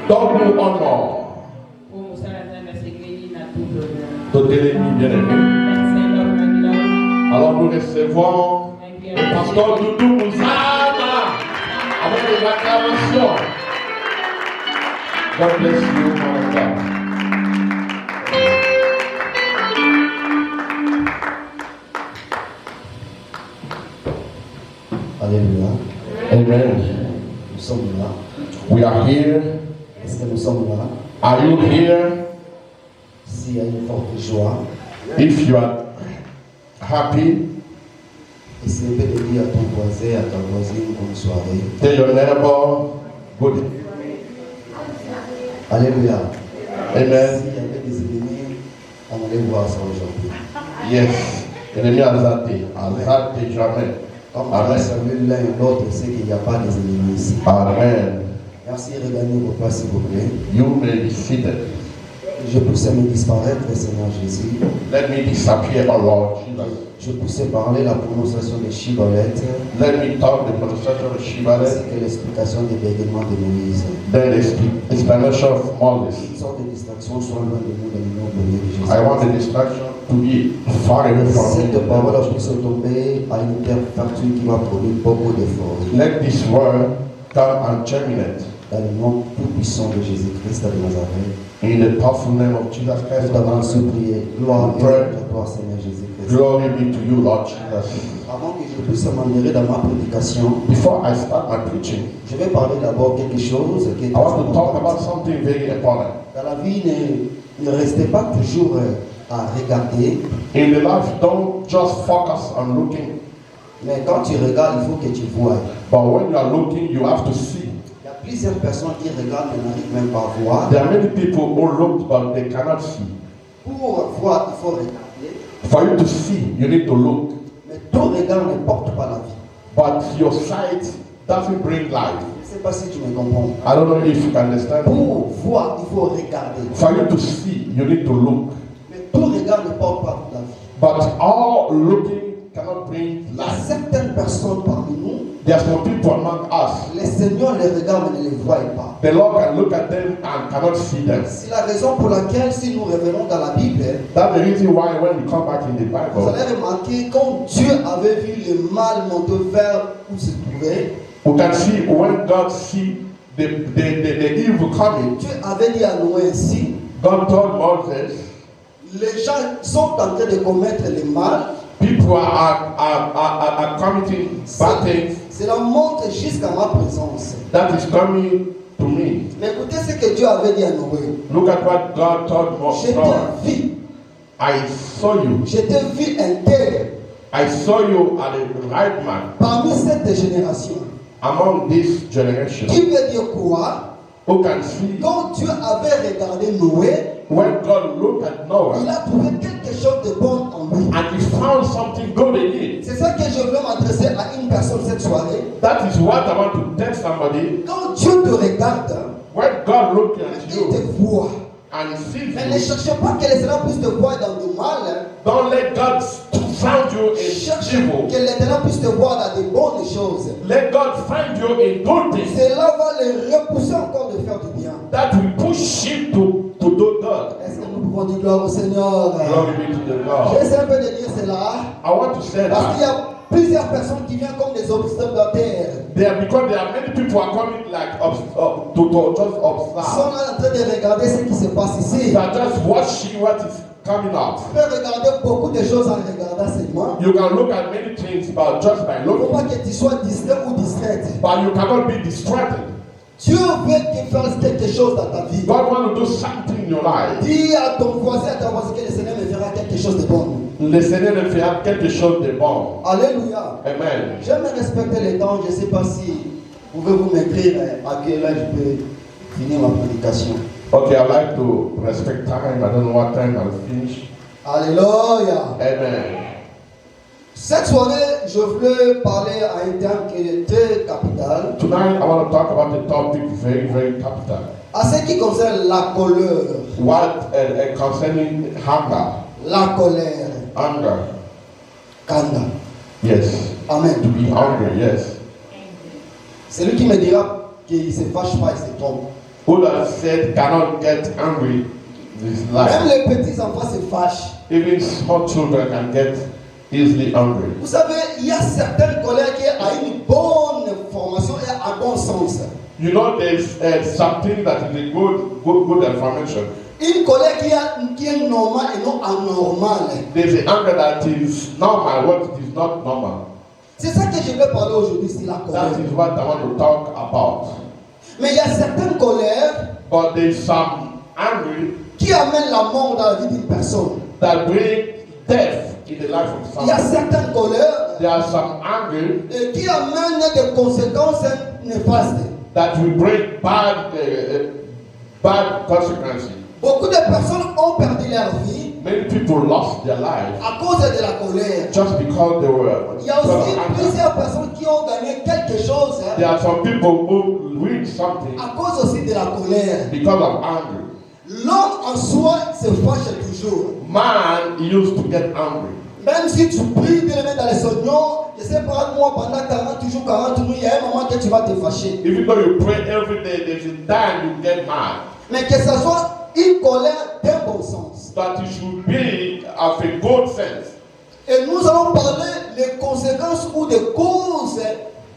Donne-nous honneur. Ton ennemi bien-aimé. Alors nous recevons le pasteur Doudou Mouzama avec les acclamations. God bless you, man of God. Alléluia. Amen. Nous sommes là. We are here. Est-ce que nous sommes là? Are you here? S'il y a une forte joie, If you are happy, essaie de dire à ton voisin, à ta voisine, bonne soirée. tell your neighbor, good. Alléluia. Amen. S'il y avait des ennemis, on allait voir ça aujourd'hui. Yes. Ennemi a raté jamais. Comme on a Amen. salué l'un et l'autre, c'est qu'il n'y a pas des ennemis ici. Amen. Merci, regagnez vos places s'il vous plaît. You may be seated. Je poussais me disparaître, Seigneur Jésus. Let me disappear, oh Lord Jesus. Je poussais parler la prononciation des chibolètes, Let me talk the pronunciation of ainsi Shivalet, que l'explication des bégaiements de Moïse. then the explanation of Moses. Toutes sortes de distractions soient loin de nous dans le nom de Jésus. I want the distraction to be far away from Cette me. parole puisse tomber à une terre facture qui va produire beaucoup d'efforts. Let this word come and germinate Dans le nom tout-puissant de Jésus-Christ de Nazareth, in the powerful name of Jesus Christ. nous avons supplié. Gloire et honneur à toi, Seigneur Jésus-Christ. Glory be to you, Lord Jesus. Avant que je puisse m'engager dans ma prédication, Before I start my preaching, je vais parler d'abord quelque chose qui est I très want to talk about important. something very important. Dans la vie, ne restez pas toujours à regarder, In the life, don't just focus on looking, mais quand tu regardes, il faut que tu vois. but when you are looking, you have to see. Il y a plusieurs personnes qui regardent mais n'arrivent même pas à voir. There are many people who look, but they cannot see. Pour voir, il faut regarder. For you to see, you need to look. Mais ton regard ne porte pas la vie. But your sight doesn't bring life. Je ne sais pas si tu me comprends. I don't know if you can understand. Pour voir, il faut regarder. For you to see, you need to look. Mais ton regard ne porte pas la vie. But all looking cannot bring Il y a life. certaines personnes parmi nous, There are some people among us. les Seigneurs les regardent mais ne les voient pas. The Lord can look at them and cannot see them. C'est la raison pour laquelle, si nous revenons dans la Bible, That's the reason why when we come back in the vous Bible, allez remarquer quand Dieu avait vu le mal monter vers où se trouvait, we can see when God see the evil coming. Dieu avait dit à Noé ainsi, God told Moses, les gens sont en train de commettre le mal, people are committing bad things. cela monte jusqu'à ma présence. That is coming to me. Mais écoutez ce que Dieu avait dit à Noé. Look at what God told Je Noah. t'ai vu, I saw you. je t'ai vu intègre I saw you as the right man parmi cette génération. among this generation. Qui veut dire quoi? Who can see Quand Dieu avait regardé Noé, when God looked at il Noah a trouvé quelque chose de bon en lui. and he found something good in him. C'est ça que je veux m'adresser à une personne cette soirée. That is what I want to tell somebody. Quand Dieu te regarde, When God looked at il te you voit. and he sees Mais ne you, cherchez pas que l'Éternel puisse te voir dans le mal. don't let God find you in Cherche evil. que l'Éternel puisse te voir dans de bonnes choses. Let God find you in good things. Cela va le repousser encore de faire du bien. That will push him to do good. Est-ce que nous pouvons dire gloire au Seigneur? Glory be to the God. J'essaie un peu de dire cela. I want to say Parce qu'il y that a plusieurs personnes qui viennent comme des observateurs. because there are many people who are coming like to just Ils sont observe. là en train de regarder ce qui se passe ici. They are just watching what is coming up. Tu peux regarder beaucoup de choses en regardant seulement. You can look at many things, but just by Il ne faut looking, pas que tu sois distrait ou distraite. but you cannot be distracted. Dieu veut qu'il fasse quelque chose dans ta vie. God wants to do something in your life. Dis à ton voisin, à ta voisine que le Seigneur me fera quelque chose de bon. Le Seigneur le fera quelque chose de bon. Alléluia. Amen. J'aime respecter les temps. Je ne sais pas si pouvez-vous m'écrire à quelle heure je peux finir ma prédication. Okay, I like to respect time. I don't know what time I'll finish. Alléluia. Amen. Cette soirée, je voulais parler à un terme qui est très capital. Tonight, I want to talk about a topic very, very capital. À ce qui concerne la colère. What concerning hunger, La colère. anger. Kanda. Yes. To Amen. be hungry. Yes. Celui qui me dira qu'il ne se fâche pas, il se trompe. who that said cannot get angry in his Même life. les petits enfants se fâchent. Even small children can get easily angry. Vous savez, il y a certaines colères qui ont une bonne formation et un bon sens. You know, there's something that is a good information. Une colère qui est normale et non anormale. There's an anger that is normal, what is not normal. C'est ça que je veux parler aujourd'hui, c'est la colère. That is what I want to talk about. Mais il y a certaines colères But there's some anger qui amènent la mort dans la vie d'une personne. that bring death in the life of Il y a someone. certaines colères There are some anger qui amènent des conséquences néfastes. that will bring bad consequences. Beaucoup de personnes ont perdu leur vie Many people lost their life à cause de la colère. just because they were. Il y a aussi plusieurs personnes qui ont gagné quelque chose There are some people who win something à cause aussi de la colère. because of anger. L'homme en soi se fâche toujours. Man used to get angry. Même si tu pries de le mettre dans les oignons, je sais pas, moi pendant 40 jours, 40 nuits, il y a un moment que tu vas te fâcher. Even though you pray every day, there's a time you get mad. Mais que ce soit une colère d'un bon sens. That it should be of a good sense. Et nous allons parler des conséquences ou des causes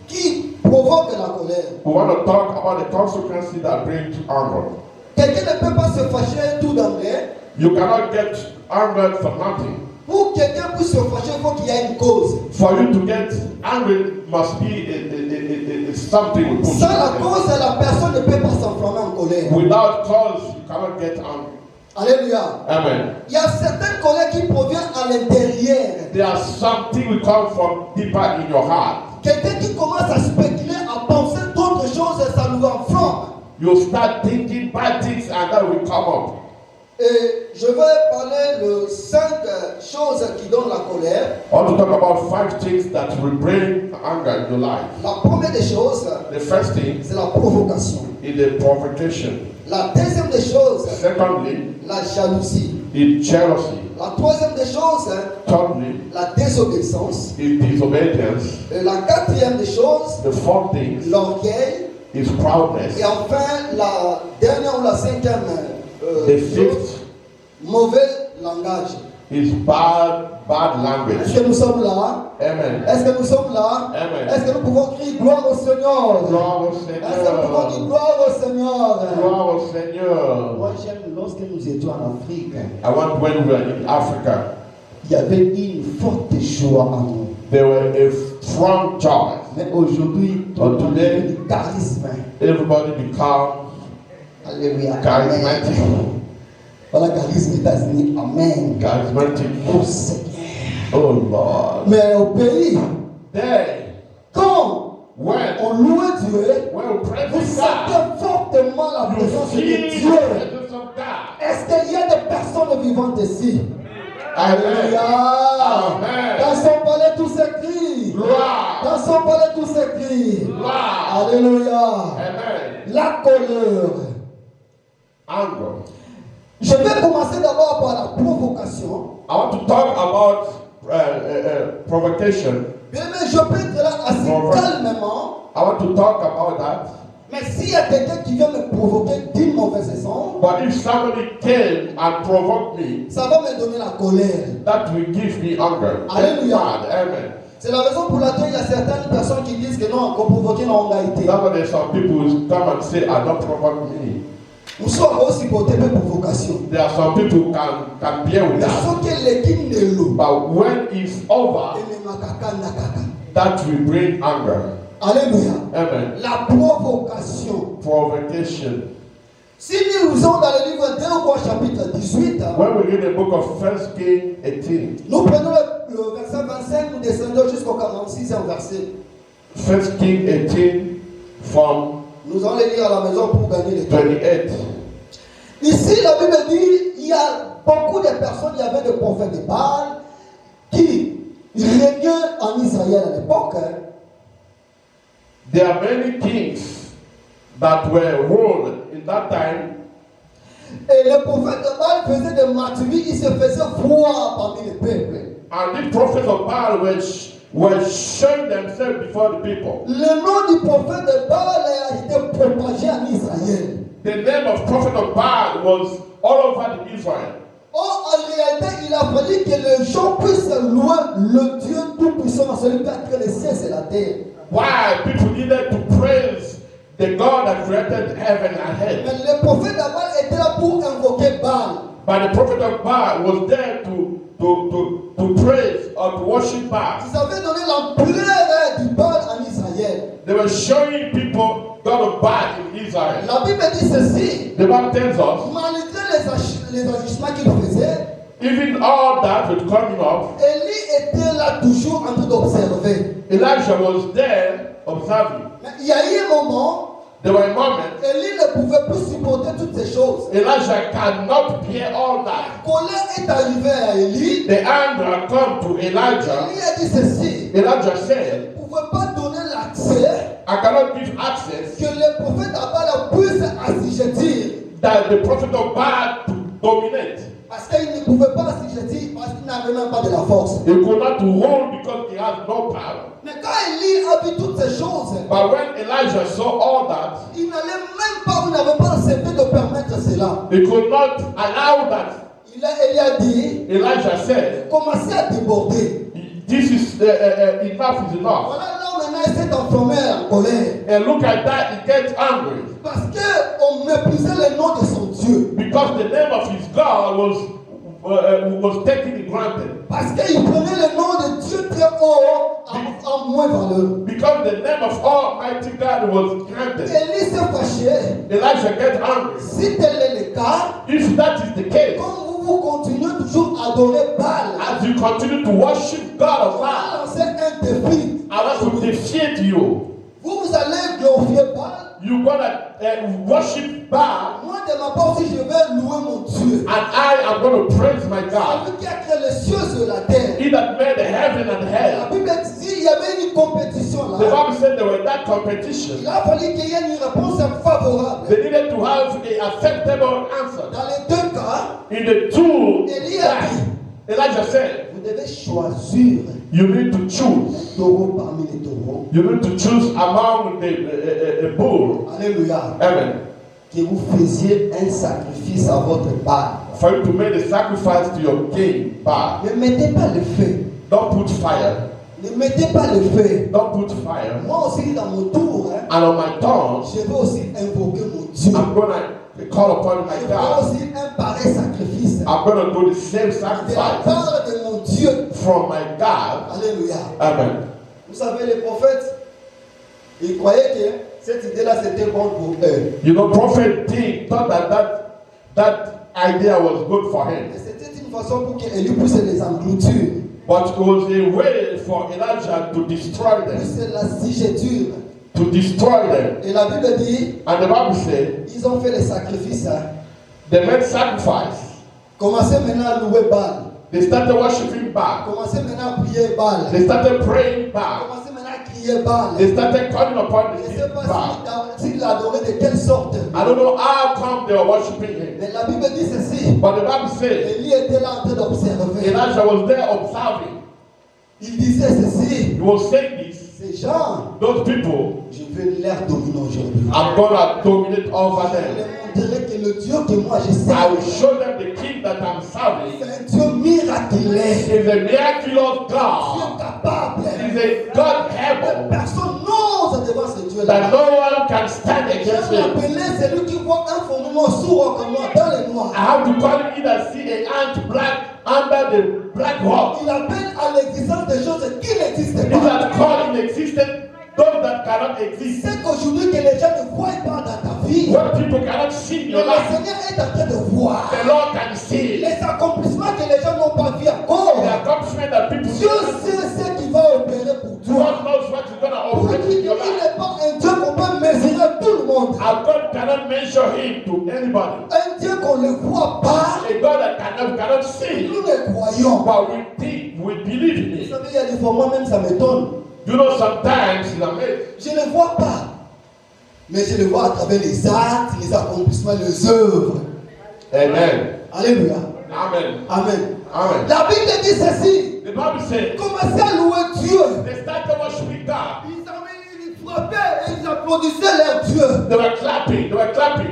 qui provoquent la colère. We want to talk about the consequences that bring to anger. Quelqu'un ne peut pas se fâcher tout d'emblée. You cannot get angered for nothing. Pour que quelqu'un puisse se fâcher, il faut qu'il y ait une cause. For you to get angry must be a something we put. Sans la cause, la personne ne peut pas s'enflammer en colère. Without cause, you cannot get angry. Alléluia. Amen. Il y a certaines colères qui proviennent à l'intérieur. There's something will come from deeper in your heart. Quelqu'un qui commence à spéculer, à penser d'autres choses, ça lui enflamme. You start thinking bad things and that will come up. Et je vais parler de 5 choses qui donnent la colère. I want to talk about 5 things that will bring anger in your life. La première des choses, The first thing c'est la provocation. is the provocation. La deuxième des choses, Secondly, la jalousie. is jealousy. La troisième des choses, Thirdly, la désobéissance. is disobedience. Et la quatrième des choses, The fourth thing l'orgueil. is proudness. Et enfin, la dernière ou la cinquième The chose, fifth mauvais langage. is bad Est-ce language. que nous sommes là? Amen. Est-ce que nous sommes là? Amen. Est-ce que nous pouvons crier gloire au Seigneur? Gloire au Est-ce que nous pouvons dire Seigneur. gloire au Seigneur? Gloire au Seigneur. Moi j'aime lorsque nous étions en Afrique, I want when we were in Africa, il y avait une forte joie en nous. there were a strong joy. Mais aujourd'hui, tout le monde est du charisme. Everybody become Alléluia. charismatic. Amen. Voilà, charisme États-Unis. Amen. Charismatic. Oh Seigneur. Oh Lord. Mais au pays, Day quand when on louait Dieu, we pray vous to God, sentez fortement la you présence de feel Dieu. the presence of God. Est-ce qu'il y a des personnes vivantes ici? Amen. Alléluia. Amen. Dans son palais, tout s'écrit. Gloire. Dans son palais, tout s'écrit. Gloire. Alléluia. Amen. La colère. Anger. Je vais commencer d'abord par la provocation. I want to talk about provocation. Bien, mais je peux être là assez calmement. I want to talk about that. Mais s'il y a quelqu'un qui vient me provoquer d'une mauvaise façon, But if somebody came and provoked me, ça va me donner la colère. that will give me anger. Hallelujah. God. Amen. C'est la raison pour laquelle il y a certaines personnes qui disent que non, qu'on provoqué n'a pas été. Now there's some people who come and say, I don't provoke me. Nous sommes aussi portés de provocation. There are some people who can bear with Mais that. faut que l'équipe ne loue. But when it's over, that will bring anger. Alléluia. Amen. La provocation. Provocation. Si nous lisons dans le livre 2 Rois chapitre 18, When we read the book of 1 Kings 18, nous prenons le verset 25, nous descendons jusqu'au 46e verset. 1 Kings 18 from Nous allons les lire à la maison pour gagner le temps. 28. Ici, la Bible dit, il y a beaucoup de personnes, il y avait des prophètes de Baal qui régnaient en Israël à l'époque. There are many kings that were ruled in that time. Et les prophètes de Baal faisaient des martyries, ils se faisaient voir parmi les peuples. And the prophets of Baal were showing themselves before the people. Le nom du prophète de Baal a été propagé en Israël. The the name of prophet of Baal was all over the Israel. Or, en réalité, il a fallu que les gens puissent louer le Dieu tout-puissant, celui qui a créé les cieux et la terre. Why? People needed to praise the God that created heaven and earth. Mais le prophète Baal était là pour invoquer Baal. But the prophet of Baal was there to praise or to worship Baal. Ils avaient donné l'ampleur du Baal en Israël. They were showing people God of Baal in Israel. La Bible dit ceci. The Bible tells us, Malgré les agissements qu'il faisait, even all that with coming up, Élie était là toujours en train d'observer. Elijah was there observing. Mais il y a eu un moment, There were moments Élie ne pouvait plus supporter toutes ces choses. Elijah cannot bear all that. La colère est arrivée à Élie. The anger come to Elijah. Élie a dit ceci. Elijah said, Il ne pouvait pas donner l'accès I cannot give access que le prophète Baal puisse assujettir. that the prophet of Baal to dominate. Parce qu'il ne pouvait pas assujettir parce qu'il n'avait même pas de la force. He could not rule because he has no power. Mais quand Élie a vu toutes ces choses, But when Elijah saw all that, il n'allait même pas, il n'avait pas accepté de permettre cela. he could not allow that. Élie a dit, Elijah said, commencez à déborder. this is enough is enough. Voilà là où maintenant il s'est enflammé en colère. And look at that, he gets angry. Parce qu'on méprisait le nom de son Dieu. Because the name of his God was taken for granted. Parce qu'il prenait le nom de Dieu très haut en moins valeur. Because the name of Almighty God was granted. Élie s'est fâché. Elijah gets angry. Si tel est le cas, If that is the case, comme vous continuez toujours à adorer Baal, as you continue to worship God of on va God, lancer un défi. I want to defeat you. Vous allez glorifier Baal. You're gonna worship Baal, Moi, de ma part aussi, je vais louer mon Dieu. and I am going to praise my God. Celui qui a créé les cieux sur la terre. He that made the heaven and La hell. Bible dit qu'il y avait une compétition The là. Bible said there were that competition. Il a fallu qu'il y ait une réponse favorable. They needed to have an acceptable answer. Dans les deux cas, In the two, Élie a dit, Elijah said, vous devez choisir you need to choose. un taureau parmi les taureaux. You need to choose among the bull. Alléluia. Amen. Que vous faisiez un sacrifice à votre Baal. For you to make a sacrifice to your king, Baal. Ne mettez pas le feu. Don't put fire. Ne mettez pas le feu. Don't put fire. Moi aussi, dans mon tour, hein, And on my tongue, je vais aussi invoquer mon Dieu. I'm gonna call upon my Je vais God. aussi un pareil sacrifice. I'm gonna do the same De la sacrifice part de mon Dieu. from my God. Alléluia. Amen. Vous savez, les prophètes, ils croyaient que cette idée-là, c'était bon pour eux. You know, prophet thought that idea was good for him. Mais c'était une façon pour qu'Élie puisse les engloutir. But it was a way for Elijah to destroy them. Puisse la sigéture. To destroy them. Et la Bible dit, And the Bible said, ils ont fait les sacrifices. Hein. they made sacrifice. Commencez maintenant à louer Baal. They started worshiping Baal. Commencez maintenant à prier Baal. They started praying Baal. Commencez maintenant à crier Baal. They started calling upon Je the ne king sais pas Baal. s'il l'adorait de quelle sorte. I don't know how come they were worshiping him. Mais la Bible dit ceci. But the Bible says, Élie était là en train d'observer. Elijah was there observing. Il disait ceci. He was saying this. Ces gens, Those people, je vais leur dominer aujourd'hui. I'm gonna dominate over Je them. leur montrerai que le Dieu que moi je I will sers, show them the king that I'm serving c'est un Dieu miraculeux. is a miraculous Dieu God. capable. Is a God able Personne n'ose devant ce that Dieu-là. no one can stand against J'aime him. l'appeler celui qui voit un fondement sourd comme moi dans les noirs. I have to call him either see a ant black under the black rock. Il appelle à l'existence des choses qui n'existent These pas. are called in existence those that cannot exist. C'est qu'aujourd'hui que les gens ne voient pas dans ta vie. What people cannot see in Mais your le life, Seigneur est en train de voir. the Lord can see. Les accomplissements que les gens n'ont pas vu The encore. accomplishment that people Dieu see. sait ce qu'il va opérer pour toi. God knows what is going to Pour operate lui, in il your life. n'est pas un Dieu qu'on peut mesurer à tout le monde. And God cannot measure him to anybody. Un Dieu qu'on ne voit pas, A God that cannot see. nous le croyons. But we think, we believe in Vous it. savez, il y a des fois, moi-même, ça m'étonne. You know, sometimes it's amazing. Je ne vois pas. Mais je le vois à travers les actes, les accomplissements, les œuvres. Amen. Alléluia. Amen. Amen. Amen. La Bible dit ceci. The Bible says Commencez à louer Dieu. they started worshiping God. Ils frappaient et ils applaudissaient leur Dieu. They were clapping. They were clapping.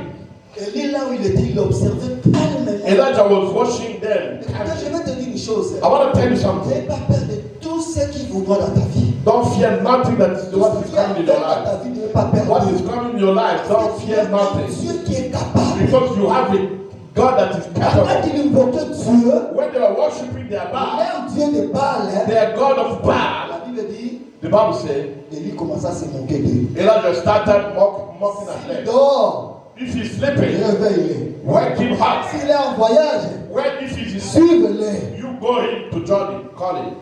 Élie, là où il était, il observait calmement. Elijah was watching them. Maintenant, je vais te dire une chose. I want to tell you something. N'aie pas peur de tout ce qui voudra dans ta vie. Don't fear nothing that what is coming in your Dans life. ta vie, n'aie pas peur. What is coming in your life, don't fear nothing. Dieu qui est capable. Because you have a God that is Pendant capable. qu'il invoquait Dieu, When they were worshiping their Baal, leur Dieu de Baal, their God of Baal, la Bible dit, the Bible said, Élie commença à se moquer d'eux. Elijah started mocking at S'il them. dort, If he's sleeping, réveille-les. wake him up. S'il est en voyage, When if he's sick, suive-les. you go in to join him, call him.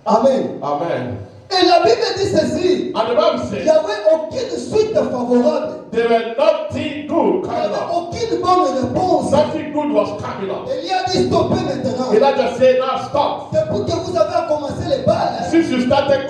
Amen. Amen. Et la Bible dit ceci. And the Bible Il n'y says, avait aucune suite favorable. there were nothing good Il n'y coming avait up. aucune bonne réponse. Nothing good was coming up. Il y a dit stopper maintenant. Elijah said, now stop. C'est pour que vous avez commencé les balles. Since you started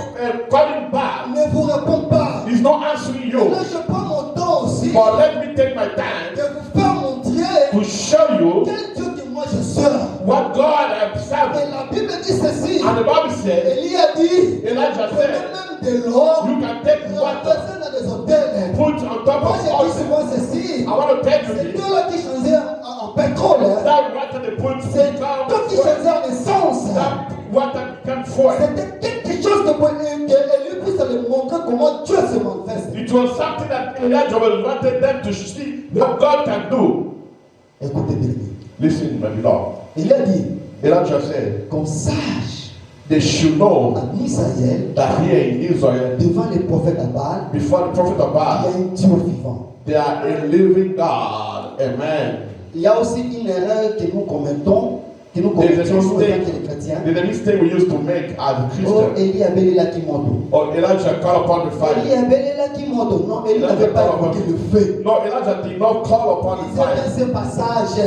calling back, Il ne vous répond pas. he's not answering Là, you. je prends mon temps aussi But let me take my time de vous faire montrer to show you quel Dieu que moi je sers. what God has Et served. la Bible dit ceci. And the Bible said, Élie a dit, Elijah prenez said, même de l'or, you can take water, renversez dans des hôtels. put on top Moi of je dis oil. souvent ceci. I want to tell you C'est this. Dieu là qui changeait en pétrole. Hein. That water they put C'est become Dieu qui fuel. changeait en essence. That water became fuel. C'était quelque chose que Élie puisse lui montrer comment Dieu se manifeste. It was something that Elijah wanted them to see what God can do. Écoutez bien. Listen, my beloved. Il a dit Elijah said, qu'on sache they should know en Israël, that here in Israel, devant les prophètes à Baal, before the prophet of il y a Baal, un Dieu vivant. they are a living God. Amen. Il y a aussi une erreur que nous commettons, que nous There's a commettons nous en tant mistake. que les chrétiens. There's a mistake we used to make as a Oh, Christian. Élie avait là qui monte. Or Elijah called upon the Élie fire. avait là qui monte. Non, Élie n'avait pas évoqué le feu. No, Elijah did not call upon the Il disait fire. dans ce passage.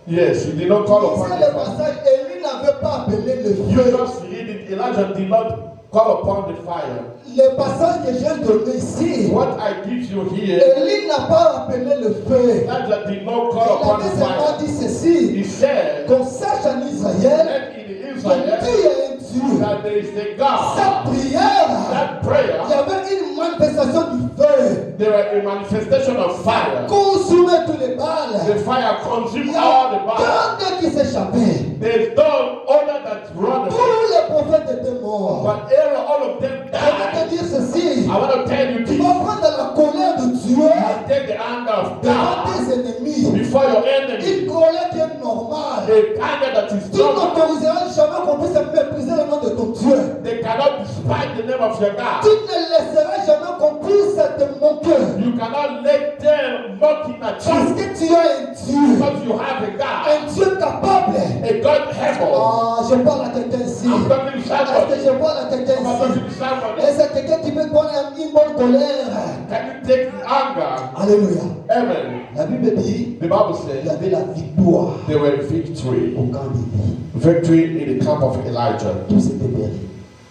Yes, he did not call Il upon disait the le fire. passage, Élie n'avait pas appelé le You feu. just read it. Elijah did not call upon the fire. Le passage que j'ai donné ici, What I give you here, Élie n'a pas appelé le feu. Elijah did not Il call upon avait the seulement fire. dit ceci, He said qu'on sache en Israël that in que Israel Dieu est un Dieu. that there is a Cette God. prière, That il y prayer, avait une manifestation du feu. there were a manifestation of fire. Consumait tous les balles. The fire Il consumed y all the a bodies. tant qui s'échappaient. There's no other that run Tous away. les prophètes étaient morts. But Aaron, all of them Je vais died. te dire ceci. I want to tell you Tu this. vas prendre la colère de Dieu You take the anger of devant God tes ennemis. before your Une enemy. colère qui est normale. The anger that is Tu normal. n'autoriseras jamais qu'on puisse mépriser le nom de ton Dieu. They cannot despise the name of your Tu God. ne laisseras jamais qu'on puisse te moquer. You cannot let them mocking at Parce you que tu as un Dieu. because you have a God, Un Dieu capable. a God able. Ah, je parle à quelqu'un ici. I'm talking to Est-ce que somebody. je parle à quelqu'un I'm ici? talking to somebody. Est-ce que quelqu'un qui veut prendre une bonne colère? Can you take the anger? Alléluia. Amen. La Bible dit The Bible il y says avait la victoire there were victory. au camp d'Élie. Victory in the camp of Elijah. Tous étaient péris.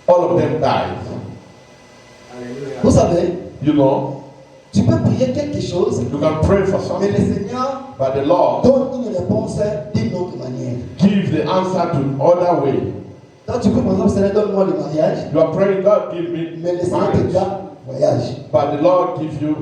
All of them died. Vous savez, You know, tu peux prier quelque chose, you can pray for mais something, le Seigneur but the Lord donne une réponse d'une autre manière. gives the answer to other way. Donc tu peux par exemple, Seigneur, donne-moi le mariage, You are praying, God give me mais le Seigneur te marriage, donne voyage. but the Lord gives you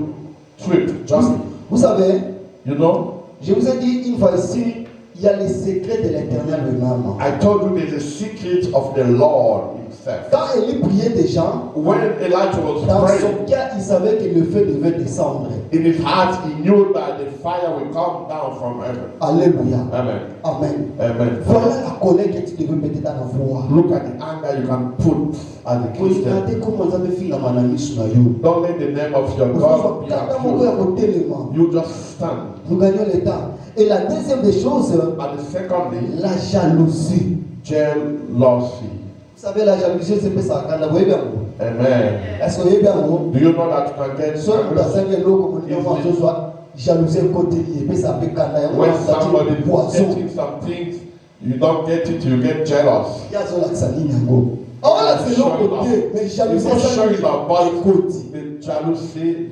trip, journey. Vous savez, You know, je vous ai dit une fois ici, il y a les secrets de l'Éternel lui-même. I told you there's a secret of the Lord himself. Quand Élie priait des gens, When Elijah was dans praying, son cœur, il savait que le feu devait descendre. in his heart he knew that the fire will come down from heaven. Alléluia. Amen. Amen. Amen. Voilà la colère que tu devais mettre dans la voix. Look at the anger you can put as a Christian. Regardez comment vous avez fait la manamiche na yo. Don't let the name of your God be accused. You just stand. Nous gagnons le temps. Et la deuxième des choses, And secondly, la jalousie. jealousy. Vous savez, la jalousie, c'est pas ça. Quand vous voyez bien, Amen. est-ce que vous voyez bien, vous? Do you know that you can get Soit vous jealous avez l'eau comme on dit, on soit jalousie côté lié, puis ça peut canner. when somebody is poison. getting some things, you don't get it, you get jealous. Il y a sur l'accent yango. Oh là, c'est l'autre côté, mais It's jalousie, not ça showing c'est up, but côté. the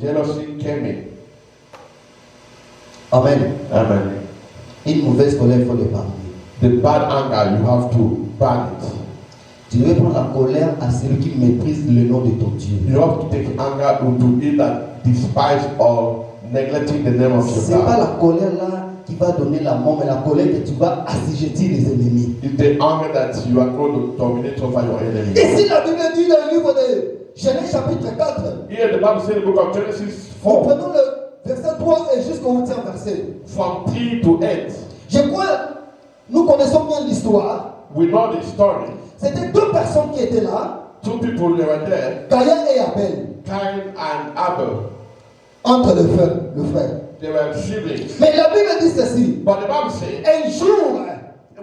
jealousy came in. Amen. Amen. Une mauvaise colère, il faut l'épargner. The bad anger, you have to ban it. Tu devais prendre la colère à celui qui méprise le nom de ton Dieu. You have to take anger to he that despise or neglecting the name of C'est your pas God. la colère là qui va donner la mort, mais la colère que tu vas assujettir les ennemis. It's the anger that you are going to dominate over your enemy. Ici, la Bible dit dans le livre de Genèse chapitre 4, Here the Bible says in the book of Genesis nous 4, prenons le verset 3 et jusqu'au 8e verset. from 3 to 8. Je crois, nous connaissons bien l'histoire. We know the story. C'était deux personnes qui étaient là, Two people they were there, Caïn et Abel, Cain and Abel. entre le frère. They were siblings. Mais la Bible dit ceci. But the Bible says, Un jour,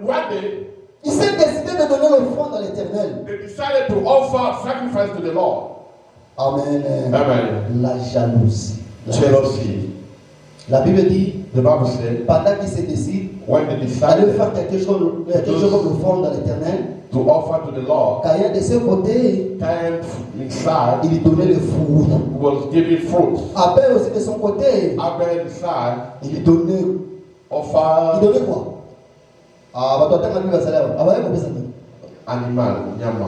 one day, il s'est décidé de donner l'offrande à l'Éternel. they decided to offer sacrifice to the Lord. Amen. Amen. La jalousie. Jealousy. La Bible dit, The Bible said, pendant qu'il se décide when they d'aller decided faire quelque chose comme l'offrande à l'Éternel, to offer to the Lord, Caïn de ce côté, Cain inside il lui donnait le fruit. was giving fruit. Abel aussi de son côté, Abel inside il lui donnait. Il offer donnait quoi? Ah, bah toi, t'as mal vu la salaire. Ah, bah, il faut ça. animal, yama.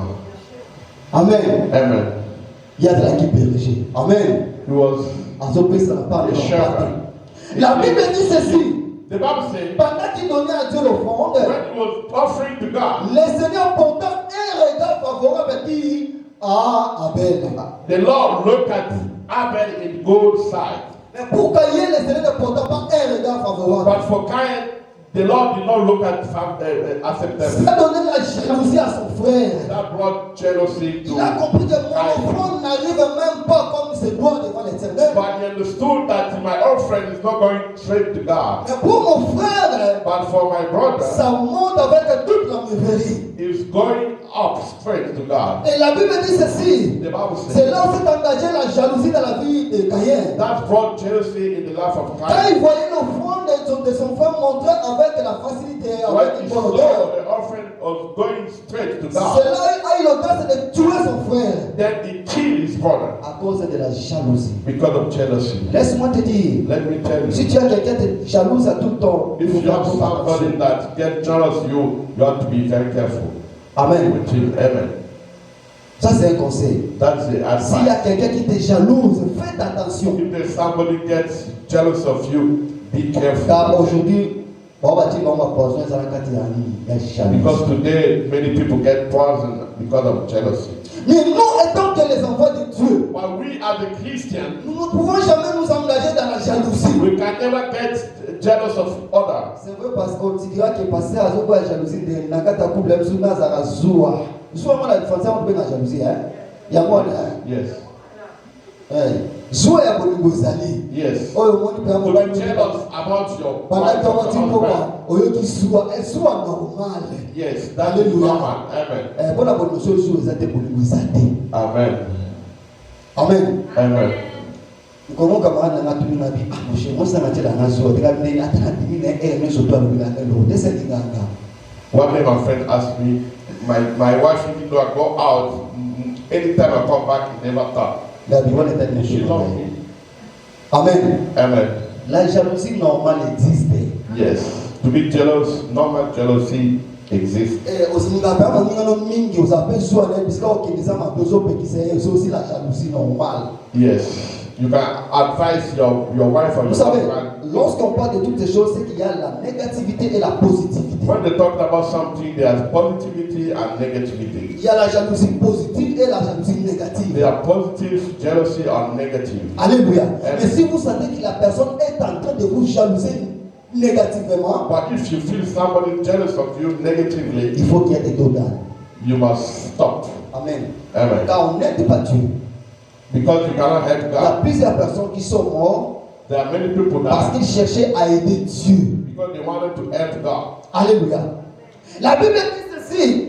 Amen. Amen. Il y a de la qui périt. Amen. He was En ce pays, ça n'a pas a shepherd. La Bible dit ceci. The Bible says, Pendant qu'il donnait à Dieu l'offrande, when he was offering to God, le Seigneur porta un regard favorable à qui? À Abel. the Lord looked at Abel in God's side. Mais pour Caïn, le Seigneur ne porta pas un regard favorable. But for Cain, the Lord did not look at acceptable. Ça a donné la jalousie à son frère. That brought jealousy to Il a compris que mon Cain. offrande n'arrive même pas comme il se doit devant l'Éternel. But he understood that my offering is not going straight to God. Mais pour mon frère, But for my brother, ça monte avec toute la méverie. it's going up straight to God. Et la Bible dit ceci. The Bible C'est says là où s'est engagée la jalousie dans la vie de Caïn. that brought jealousy in the life of Quand Cain. il voyait l'offrande de son frère montrer avec la facilité, When avec he une saw bonne odeur, the offering was going straight to c'est God, là où il a eu l'audace de tuer son frère then he killed his brother à cause de la jalousie. because of jealousy. Laisse-moi te dire, Let me tell si you, tu as quelqu'un de jalouse à tout temps, if you have somebody that gets jealous, you have to be very careful Amen. with him. Amen. Ça, c'est un conseil. That's the S'il y a advice. quelqu'un qui te jalouse, faites attention. If there's somebody gets jealous of you, be Car careful. aujourd'hui, on va dire qu'on va poisonner ça quand il y a jalousie. Because today many people get poisoned because of jealousy. Mais nous, étant que les enfants de Dieu, But we as a Christian, nous ne pouvons jamais nous engager dans la jalousie. we can never get jealous of others. C'est vrai parce qu'on dira que passer à la jalousie de Nakata couple M. Nazara Zoua. Zoua, moi, la différence entre la jalousie, hein. Il y a moi, Yes. Zoua, il y a beaucoup de zali. Yes. Oh, le monde peut To avoir be jealous about your pendant wife qu'on or dit your pour husband. moi, au lieu qu'il soit normal. Yes, that is Alléluia. normal. Amen. Pour la bonne chose, Zoua, c'est pour nous zali. Amen. Amen. Amen. Comment camarade n'a pas tenu ma vie? Ah, mon cher, moi, ça m'a dit la nation. Tu as dit, attends, mais surtout à l'eau. Laissez les gars. One day my friend asked me, my wife, even though I go out, anytime I come back, he never thought. La Bible est à She loves me. Amen. Amen. La jalousie normale existe. Yes. To be jealous, normal jealousy exists. Aussi, nous avons mingi, vous appelez soit parce qu'on qui a besoin de c'est aussi la jalousie normale. Yes. You can advise your wife or Vous your savez, husband. lorsqu'on parle de toutes ces choses, c'est qu'il y a la négativité et la positivité. When they talk about something, there's positivity and negativity. Il y a la jalousie positive et la jalousie négative. There are positive jealousy or negative. Alléluia. Mais si vous sentez que la personne est en train de vous jalouser négativement, But if you feel somebody jealous of you negatively, il faut qu'il y ait des dodans. you must stop. Amen. Amen. Car on n'aide pas Dieu. Because you cannot help Il y a God. plusieurs personnes qui sont mortes There are many people parce that qu'ils cherchaient à aider Dieu. because they wanted to help God. Alléluia. La Bible dit ceci.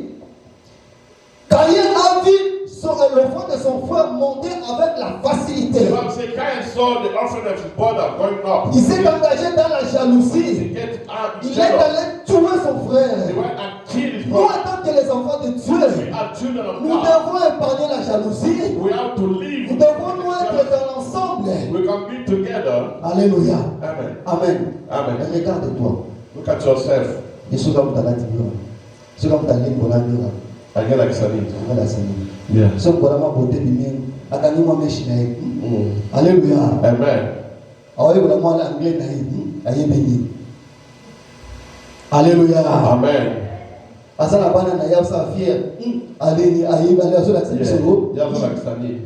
Caïn a vu l'offrande de son frère monter avec la facilité. The Bible says Cain saw the offering of his brother going up. Il s'est engagé dans la He jalousie. get Il est jealous. allé tuer son He frère. went and killed his Nous, brother. en tant que les enfants de We Dieu, are children of nous God. devons épargner la jalousie. We have to live. Nous devons nous être dans l'ensemble. We can be together. Alléluia. Amen. Amen. Amen. Regarde-toi. Look at yourself. Je suis comme dans la dignité. Je suis comme dans l'île pour la nuit. I get like Sunny. Voilà, c'est nous. Yeah. So, voilà ma beauté du mien. Akani moi mes chinaï. Alléluia. Amen. Ah oui, voilà moi l'anglais naïf. Aïe béni. Alléluia. Amen. Asana bana na ya sa fier. Allez, aïe, allez, sur la Yeah. solo. You have like Sunny.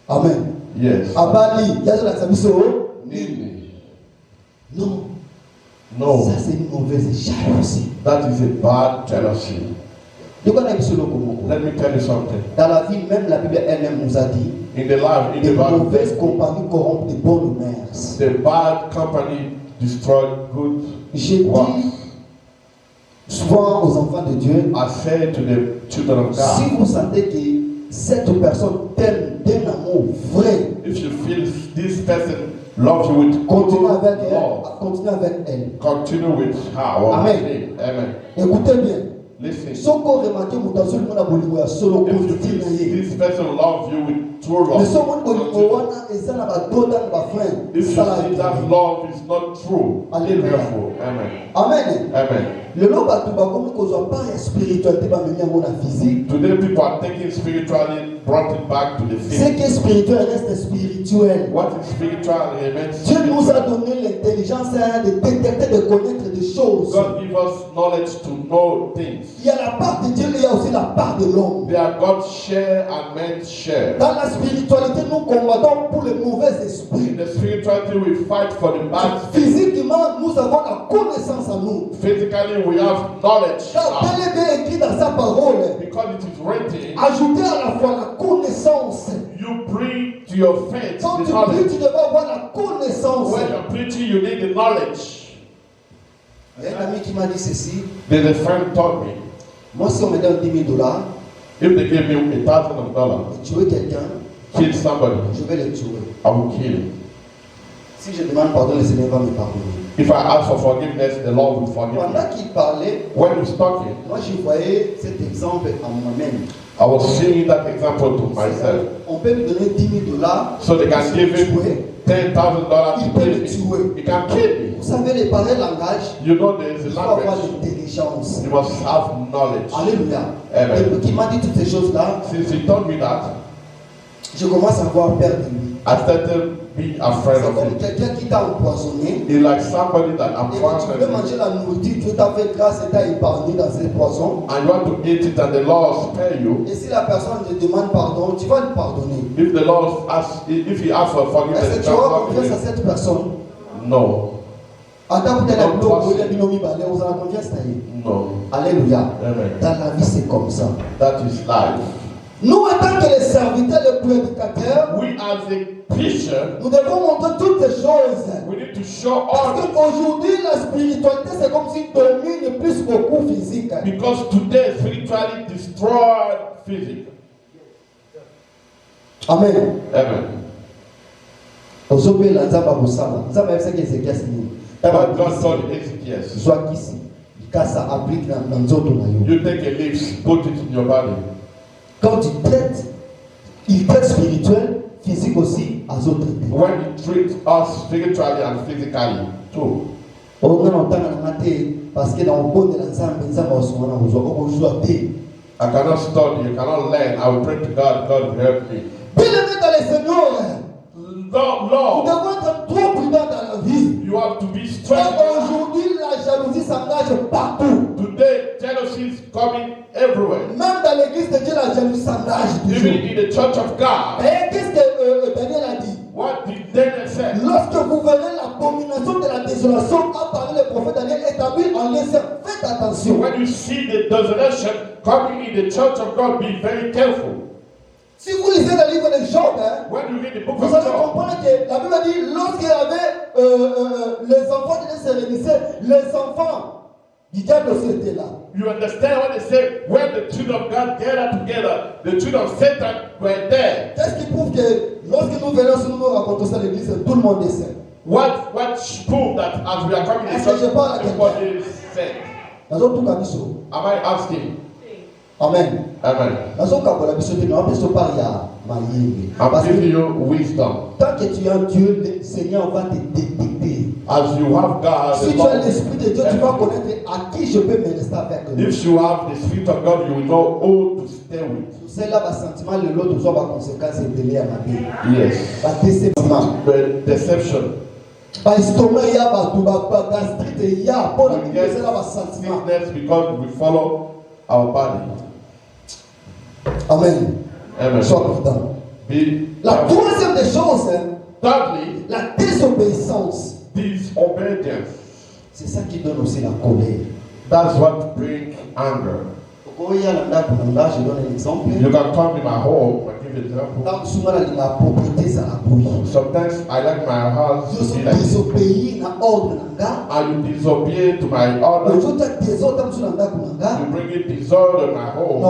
Amen. Yes. Abali, ya sur la solo. Nini. Non. No. Ça c'est une mauvaise jalousie. That is a bad jealousy. De quoi on a vu solo comment? Let me tell you something. Dans la vie, même la Bible elle-même nous a dit In the life, in des the Bible, mauvaises compagnies corrompent de bonnes mœurs. the bad company destroyed good J'ai works. dit souvent aux enfants de Dieu, I say to the children of si God, vous sentez que cette personne t'aime d'un amour vrai, if you feel this person loves you with continuez good avec elle, love, continuez avec elle. continue with her or Amen. him. Amen. Écoutez bien. Listen. Si on remarque que sur le monde a bolivia solo If you continue. feel this person loves you with true Mais love, si on monde bolivia continue. wana eza na ba doda na ba frère. If you Ça la see that love is not true, be Hallelujah. careful. Amen. Amen. Amen. Le lot bato bakomi kozwa pas ya spiritualité bamemi yango na physique. Today people are taking spiritually, brought it back to the Ce physical. qui est spirituel reste spirituel. What is spiritual remains Dieu nous a spiritual. donné l'intelligence de détecter, de connaître des choses. God give us knowledge to know things. Il y a la part de Dieu et il y a aussi la part de l'homme. They are God's share and man's share. Dans la spiritualité, nous combattons pour les mauvais esprits. In the spirituality, we fight for the bad spirit. Physiquement, nous avons la connaissance en nous. Physically, we have knowledge Car now. tel est bien écrit dans sa parole. Because it is written, Ajoutez à la fois la connaissance. you bring to your faith Quand the tu pries, knowledge. tu devrais avoir la connaissance. When you're preaching, you need the knowledge. Il y a un ami qui m'a dit ceci. Then a friend told me, Moi, si on me donne $10,000 if they give me $1,000, et tuer quelqu'un, kill somebody, je vais le tuer. I will kill him. Si je demande pardon, le Seigneur va me pardonner. If I ask for forgiveness, the Lord will forgive me. Pendant qu'il parlait, When he's talking, moi je voyais cet exemple en moi-même. I was seeing that example to myself. On peut lui donner $10,000. So they can give him tuer. $10,000 Il to peut kill le me. tuer. He can kill me. Vous savez, les pareils langages, You know there is il a faut avoir language. l'intelligence. You must have knowledge. Alléluia. Amen. Et puis qu'il m'a dit toutes ces choses-là, Since he told me that, je commence à avoir peur de lui. I started being afraid C'est of comme him. quelqu'un qui t'a empoisonné. He's like somebody that I'm Et que tu veux poisoning. manger la nourriture, Dieu t'a fait grâce et t'a épargné dans ces poisons. And you want to eat it and the Lord spare you. Et si la personne te demande pardon, tu vas lui pardonner. If the Lord asks, if he asks for Est-ce forgiveness, que you tu auras can confiance à forgive him. cette personne? No. Attends, vous Non, toi, c'est- avez vous avez confiance à lui. No. Alléluia. Amen. Dans la vie, c'est comme ça. That is life. Nous, en tant que les serviteurs, les prédicateurs, We as a Christian, nous devons montrer toutes ces choses. we need to show Parce all qu'aujourd'hui, la spiritualité, c'est comme si domine plus beaucoup physique. because today spiritually destroyed physics. Amen. Amen. Ozobela nzamba kosala. Nzamba yebisa ki Ezekiel sini. What God told Ezekiel, Zwa kisi. Ikasa applique na nzoto na yo. you take a leaf, put it in your body. Quand il traite spirituel, physique aussi, azotraité. When He treats us spiritually and physically too. On a entendre na te parce que dans le bon de la nzamba, nzamba osona ozwa kozwa te. I cannot study, you cannot learn. I will pray to God, God will help me. Bien-aimé dans le Seigneur, nous Lord, devons être trop prudents dans la vie. you have to be Car strong. aujourd'hui, la jalousie s'engage partout. Today, jealousy is coming everywhere. Même dans l'église de Dieu, la jalousie s'engage Even toujours. in the church of God. Et qu'est-ce que Daniel a dit? What did Daniel say? Lorsque vous verrez l'abomination de la désolation, a parlé le prophète Daniel établi en les cieux, faites attention. When you see the desolation coming in the church of God, be very careful. Si vous lisez le livre de Job, When you read the book vous of allez Job, comprendre que la Bible dit lorsqu'il y avait les enfants qui se réunissaient, les enfants du diable aussi étaient là. you understand what they say? When the children of God gathered together, the children of Satan were there. Qu'est-ce qui prouve que lorsque nous venons, si nous racontons ça à l'église, tout le monde est saint. What prove that as we are coming to Est-ce que je church, parle à everybody is saved? Dans un tout cabisso. Am I asking? Amen. Amen. Dans un cabisso, tu n'as pas besoin de mailler. I'm Parce giving que you wisdom. tant que tu es un Dieu, le Seigneur va te détecter. As you have God, Si tu as l'Esprit de Dieu, tu vas connaître à qui je peux me rester avec. if you have the Spirit of God, you will know who to stay with. C'est là le sentiment de l'autre, tu as des conséquences de à ma vie. Yes. La déception. The deception. Par estomac, il y a pas gastrite, il y a pas de c'est là le sentiment. Sickness because we follow our body. Amen. Amen. Sois prudent. La troisième des choses, Thirdly, la désobéissance. disobedience. C'est ça qui donne aussi la colère. That's what brings anger. Je donne un exemple. You can come in my home, I give you an example. Quand souvent la propriété, ça la bouille. Sometimes I like my house Je to suis be like this. désobéi à l'ordre. And you disobey to my order. Je suis désordre dans le You bring in disorder in my home.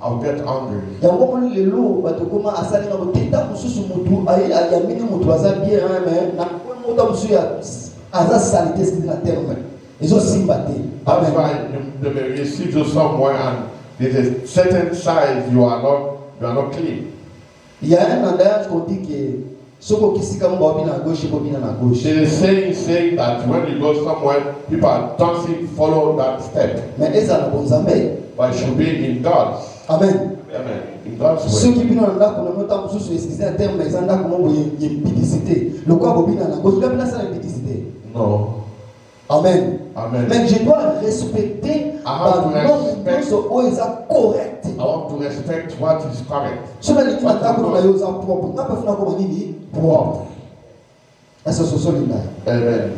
I'll get angry. yango lelo bato koma asali na boteta mususu mutu ayi ayamini mutu aza bien mais na mutu musu ya aza salite c'est la terre ezo simba te. That's why they may receive you somewhere and there's a certain size you are not clean. Il y a un adage qu'on dit que soko kisika mo bobina na gauche bobina na gauche. There is saying that when you go somewhere, people are dancing, follow that step. Mais eza na bonzambe. But it should be in God's. Amen. Amen. In God's Ceux way. qui viennent dans la mususu excusez un terme mais eza comment y impudicité. Le quoi bobina na gauche, là ça impudicité. No. Amen. Amen. Mais je dois respecter have to respect. correct. I want to respect what is correct. Cela dit, propre. Est-ce que c'est linda? Amen.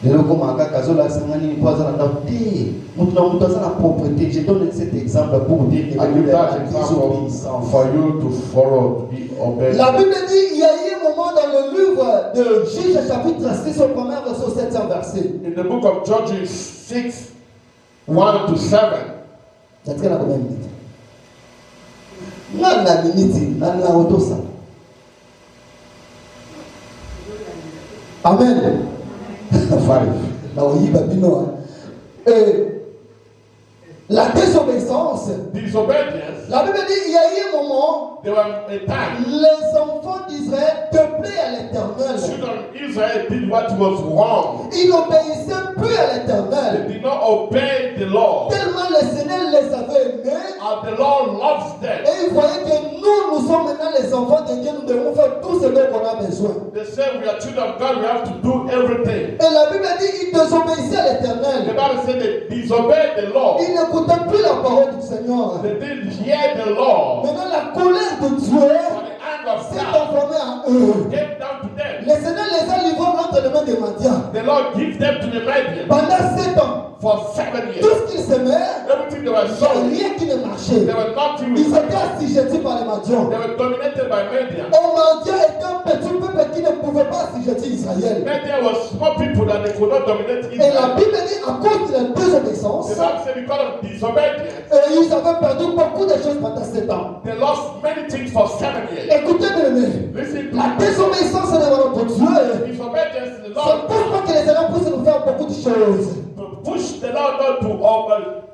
Lelo koma kazola sangani poza na te. Mutu na propriété. Je donne cet exemple pour dire que I give that example for you to follow, to be obedient. la Bible dit il y a eu un moment dans le livre de Juges chapitre 6 au premier verset au 7e verset. In the book of Judges 6, 1 to 7. C'est la combien de minutes? Na minute na otosa. Amen. 5. Na oyiba bino. La désobéissance. Disobedience. La Bible dit il y a eu un moment. There was a time. Les enfants d'Israël peuplaient à l'Éternel. Children of Israel did what was wrong. Ils n'obéissaient plus à They l'Éternel. did not obey the law. Tellement le Seigneur les avait aimés. And the Lord loves them. Et ils voyaient que nous sommes maintenant les enfants de Dieu. Nous devons faire tout ce dont on a besoin. They say we are children of God, we have to do everything. Et la Bible dit ils désobéissaient à The l'Éternel. Bible said they disobeyed the law. Ils n'écoutaient plus la parole du Seigneur. They didn't hear the law. Maintenant la colère de Dieu For the anger of s'est God enflammée en eux. came down to them. Le Seigneur les a livrés entre les mains des mendiants. The Lord gave them to the Midian Pendant 7 ans, for 7 tout years. ce qu'ils s'aimaient, Everything they were il n'y sold, a rien qui ne marchait. they were nothing Ils with. étaient assujettis par les mendiants. They were dominated by Midian. Les mendiants étaient un petit peuple qui ne pouvait pas assujettir Israël. Midian was small people that they could not dominate Et la Israel. Bible dit à cause de la désobéissance, The Bible said because of disobedience, ils avaient perdu beaucoup de choses pendant 7 ans. they lost many things for 7 years. Écoutez bien, Listen, la désobéissance est devant notre Dieu. disobedience is the Ça Lord ne pousse pas que les Seigneur puisse nous faire beaucoup de choses. to push the Lord not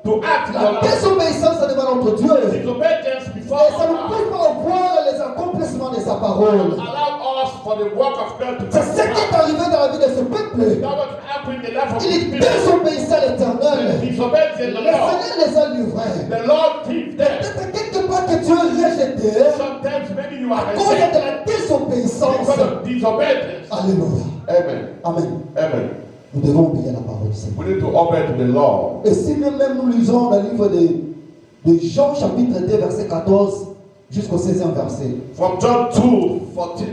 to act in your La life. désobéissance est devant notre Dieu. Disobedience before Et ça ne God. pousse pas à voir les accomplissements de sa parole. Allow us for the work of God to C'est take ce qui est place. arrivé dans la vie de ce peuple. That was happening in the life of Il his people. désobéissait à They l'Éternel. disobeyed the Le Lord. Seigneur les a livrés. The Lord gave them. Peut-être quelque part que tu es rejeté Sometimes maybe you are à cause de rejected la désobéissance. because of disobedience. Alléluia. Amen. Amen. Amen. Nous devons obéir à la parole du Seigneur. We need to obey to the law. Et si même nous lisons dans le livre de Jean chapitre 2 verset 14 jusqu'au 16e verset. From John 2, 14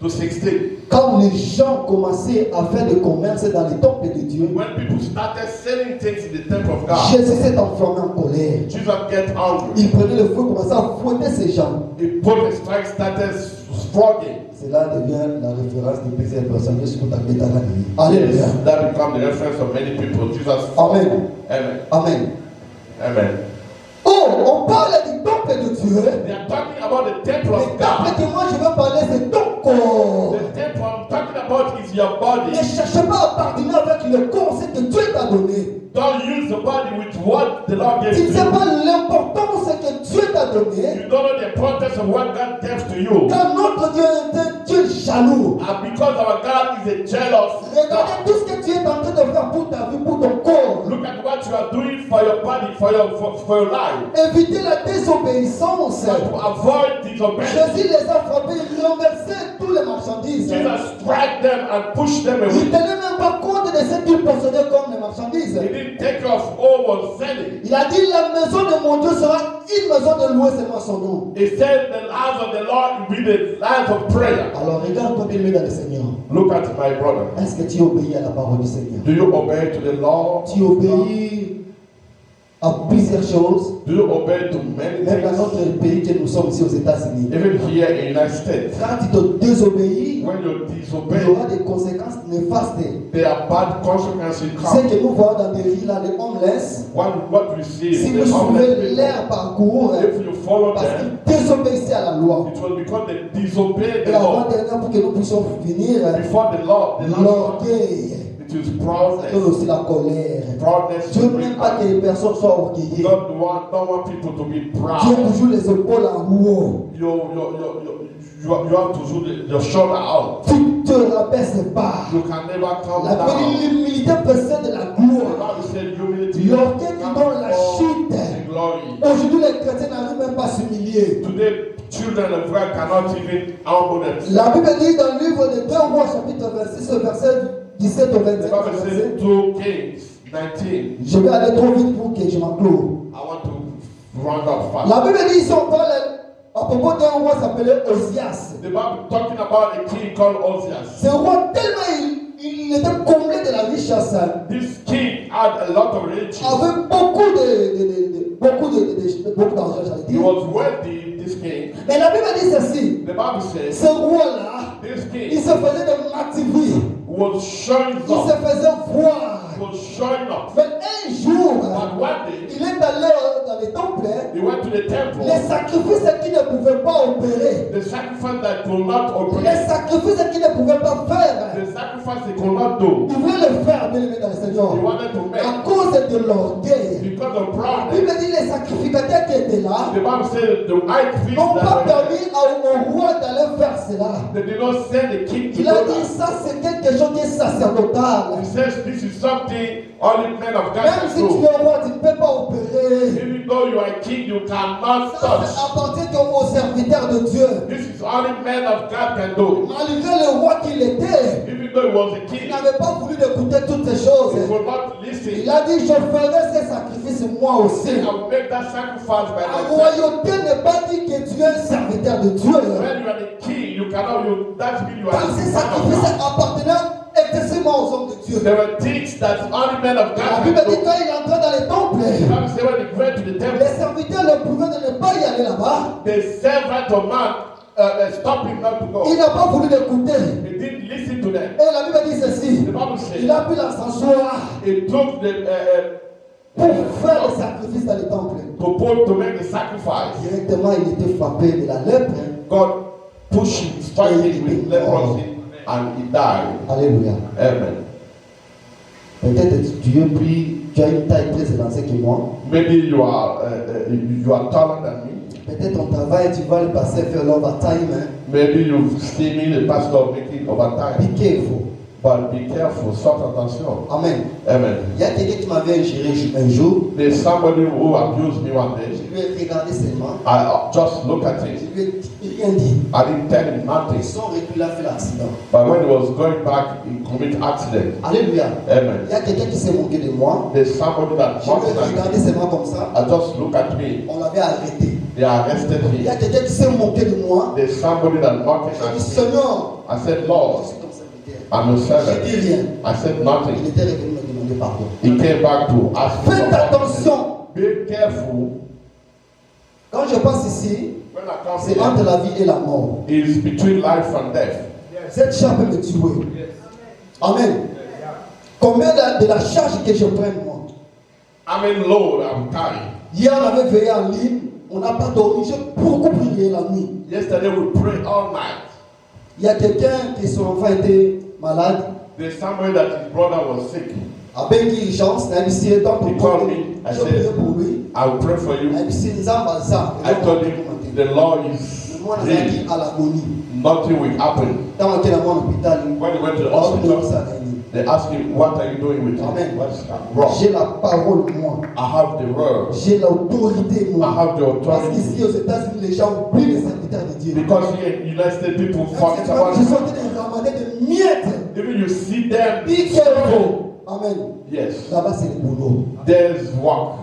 to 16. Quand les gens commençaient à faire des commerces dans les temples de Dieu, When people started selling things in the temple of God, Jésus s'est enflammé en colère. Jesus get angry. Il prenait le feu, commençait à fouetter ces gens. He put his strike, started struggling. Cela devient la référence de plusieurs personnes. Alléluia. Yes, that becomes the reference of many people. Jesus. Amen. Amen. Amen. Amen. Oh, on parle du temple de Dieu. They are talking about the temple Le of temple God. que moi je veux parler, c'est ton corps. The temple I'm talking about is your body. Ne cherchez pas à partenir avec le corps, c'est que Dieu t'a donné. Don't use the body with what the Lord gave Tu to ne sais you. pas l'importance que Dieu t'a donné. You don't know the importance of what God gave to you. Car notre Dieu est un Dieu jaloux. And because our God is a jealous Regardez God. tout ce que tu es en train de faire pour ta vie, pour ton corps. Look at what you are doing for your body, for your life. Évitez la désobéissance. But to avoid disobedience, Jésus les a frappés, il renversait tous les marchandises. Jesus struck them and pushed them Il ne away. tenait même pas compte de ce qu'il possédait comme les marchandises. He didn't take off all was selling. Il a dit la maison de mon Dieu sera une maison de louer seulement son nom. He said the house of the Lord will be the house of prayer. Alors regarde-toi bien aimé dans le Seigneur. Look at my brother. Est-ce que tu obéis à la parole du Seigneur? Do you obey to the law? Tu obéis à plusieurs choses. Do you obey to many Même dans things? notre pays que nous sommes ici aux États-Unis. Even here in the United States, Quand tu te désobéis, when you il y disobey, aura des conséquences néfastes. there are bad consequences Ce come. que nous voyons dans des villes, là, les homeless, What we see si is vous the homeless suivez people. leur parcours, If you follow parce them, qu'ils désobéissaient à la loi. it was because they disobeyed Et the avant law. dernière, pour que nous puissions finir, Before the law, l'orgueil, it is ça donne proudness. aussi la colère. Proudness Dieu to n'aime bring pas que out. les personnes soient orgueillées. God don't want people to be Dieu proud. toujours les épaules en haut. You have to do your shoulder out. Tu ne te rabaisses pas. You can never come La down. l'humilité précède de la The gloire. Bible said humility L'orgueil qui donne la chute. the glory. Aujourd'hui, les chrétiens n'arrivent même pas à s'humilier. Today, children of God cannot even humble themselves. La Bible dit dans le livre de 2 Rois, chapitre 26, verset 17 au The 25. Bible says 2 Kings 19. Je vais aller trop vite pour que je m'enclôt. I want to round up fast. La Bible dit ici, on parle à propos d'un roi s'appelait Osias. The Bible talking about a king called Ozias. Ce roi, tellement il était comblé de la richesse, This king had a lot of riches. avait beaucoup d'argent, j'allais He dire. was wealthy, this king. Mais la Bible dit ceci, The Bible says ce roi-là, this il king se faisait de m'activer, was showing il se up. faisait voir. Was showing up. Mais un jour, But one day, il est allé dans les temples, he went to the temple. les sacrifices qu'il ne pouvait pas opérer, The sacrifice that could not les operate. sacrifices qu'il ne pouvait pas faire, The sacrifice they could not do. il voulait le faire, bien aimé dans le Seigneur, He wanted to make. à cause de l'orgueil. Because of La proudness. Bible dit les sacrificateurs qui étaient là The Bible says the high priest n'ont pas that were permis au roi d'aller faire cela. they did not send the king to Il a do dit that. ça c'est quelque chose qui est sacerdotal. He says this is something only men of God Même can si tu do. es roi, tu ne peux pas opérer. Even though you are a king, you cannot Ça touch. appartient aux serviteurs de Dieu. This is only men of God can do. Malgré le roi qu'il était, Even though he was a il king, n'avait pas voulu écouter toutes ces choses. he could not listen. Il a dit, je ferai ces sacrifices moi aussi. I will make that sacrifice by La myself. royauté n'est pas dit que tu es un serviteur de Dieu. When you are the king, you cannot. That means you are Car ces the son of sacrifices God. appartenaient excessivement aux hommes de Dieu. There were things that only men of La God Bible can dit do. quand il entrait dans les temples, The Bible says when he went to the temple, les serviteurs ne pouvaient ne pas y aller là-bas. the servant of man stopped him not to Il go. n'a pas voulu l'écouter. He didn't listen to them. Et la Bible dit ceci. The Bible says Il a pu la s'asseoir he took the pour faire le sacrifice dans les temples. to make the sacrifice. Directement, il était frappé de la lèpre. God pushed him, struck him with leprosy, and he died. Alléluia. Amen. Peut-être tu es plus, tu as une taille très élancée que moi. Maybe you are taller than me. Peut-être ton travail, tu vas le passer faire l'overtime. Hein. Maybe you've seen me the pastor making overtime. Be careful. But be careful, sorte attention. Amen. Amen. Il y a quelqu'un qui m'avait ingéré un jour. There's somebody who abused me one day. Je lui ai regardé seulement. I just look at Je him. lui ai rien dit. I didn't tell him Ils nothing. sont reculés, il a fait l'accident. But when he was going back, he committed accident. Alléluia. Amen. Il y a quelqu'un qui s'est moqué de moi. There's somebody that Je lui ai mocked regardé me. seulement comme ça. I just look at me. On l'avait arrêté. They arrested Il y a him. quelqu'un qui s'est moqué de moi. There's somebody that mocked J'ai dit, at me. Seigneur, I said, je Lord, suis ton serviteur. I'm your Je servant. dis rien. I said Il nothing. était revenu me demander pardon. He came back to ask me Faites for forgiveness. attention. Be careful. Quand je passe ici, When I come c'est entre here, la vie et la mort. it's between life and death. Cette chair peut me tuer. Amen. Combien de la charge que je prends moi? I'm in load, I'm tired. Hier, on avait veillé en ligne. On n'a pas dormi. J'ai beaucoup prié la nuit. Yesterday we prayed all night. Il y a quelqu'un qui son enfant était malade. There's somebody that his brother was sick. Avec urgence, il a dit donc He called me. I j'ai prié said, pour lui. I will pray for Il a you. dit c'est Nzamba ça. I told him, the Lord is Moi, on a dit à l'agonie. nothing will happen. Dans lequel on est à l'hôpital, When you went to the on ne hospital, sait rien. they ask you, what are you doing with Amen. it? What's wrong? J'ai la parole, moi. I have the word. J'ai l'autorité, I moi. have the Parce authority. qu'ici aux États-Unis, les gens oublient les serviteurs de Dieu. Because here in the United States, people forget about Je suis en it. train de ramener de miettes. Even you see them. Be careful. Amen. Yes. Là-bas, c'est le boulot. There's work.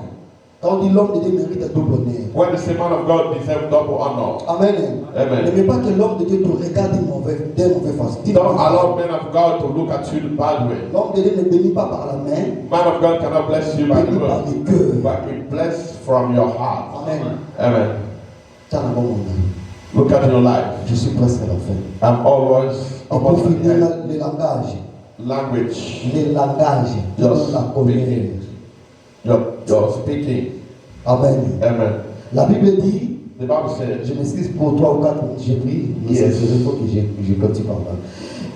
Quand on dit l'homme de Dieu mérite un double honneur. When the same man of God deserves double honor. Amen. Amen. N'aimez pas que l'homme de Dieu te regarde d'une mauvaise façon. Don't allow men of God to look at you the bad way. L'homme de Dieu ne bénit pas par la main, Man of God cannot bless you il by the bénit par word, le cœur. but it bless from your heart. Amen. Amen. Tiens là-bas, mon ami. Look at your life. Je suis presque à la fin. I'm always Et pour almost at the finir, end. le langage. Language. Le langage. Just La colère. speaking. You're speaking. Amen. Amen. La Bible dit, The Bible says, je m'excuse pour 3 ou 4 minutes, j'ai pris, mais Yes. il faut que je continue par là.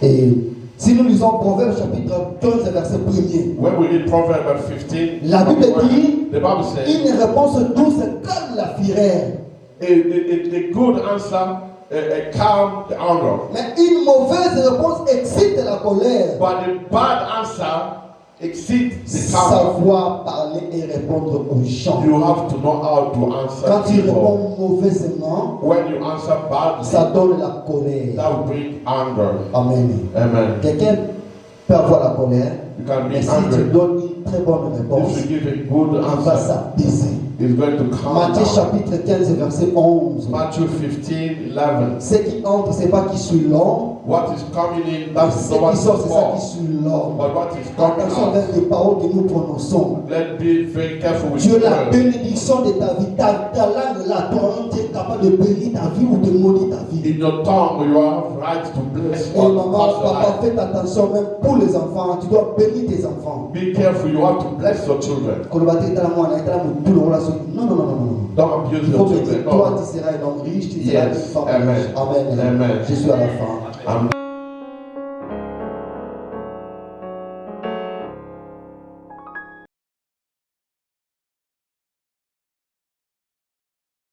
Et si nous lisons Proverbes chapitre 15, verset 1er, when we read Proverbs 15, la Bible dit, the Bible says, une réponse douce calme la fureur, a good answer, a calm the anger. mais une mauvaise réponse excite la colère. But the bad answer exceeds the calm. Savoir parler et répondre aux gens. You have to know how to answer Quand tu people. réponds mauvaisement, When you answer badly, ça donne la colère. that will bring anger. Amen. Amen. Quelqu'un peut avoir la colère, You can mais be si tu angry. donnes une très bonne réponse, If you give a good il va answer, s'apaiser. it's going to calm Matthieu down. chapitre 15, verset 11. Matthew 15:11. Ce qui entre, c'est pas qui suit l'homme, What is coming in, mais that's ce not what qui is sort, c'est ça qui for. suit l'homme. But what is coming Attention out, avec les paroles que nous prononçons. let's be very careful with Dieu, the la word. bénédiction de ta vie, ta langue là, toi-même, tu es capable de bénir ta vie ou de maudire ta vie. In your tongue, you have right to bless Et or to maman, curse your papa, life. faites attention même pour les enfants. Tu dois bénir tes enfants. Be careful, you have to bless your children. Non, non, non, non, non. Don't abuse Il faut your que children. toi, No. tu seras un homme riche, tu seras une Yes. femme Amen. riche. Amen. Amen. Je suis à la fin. I'm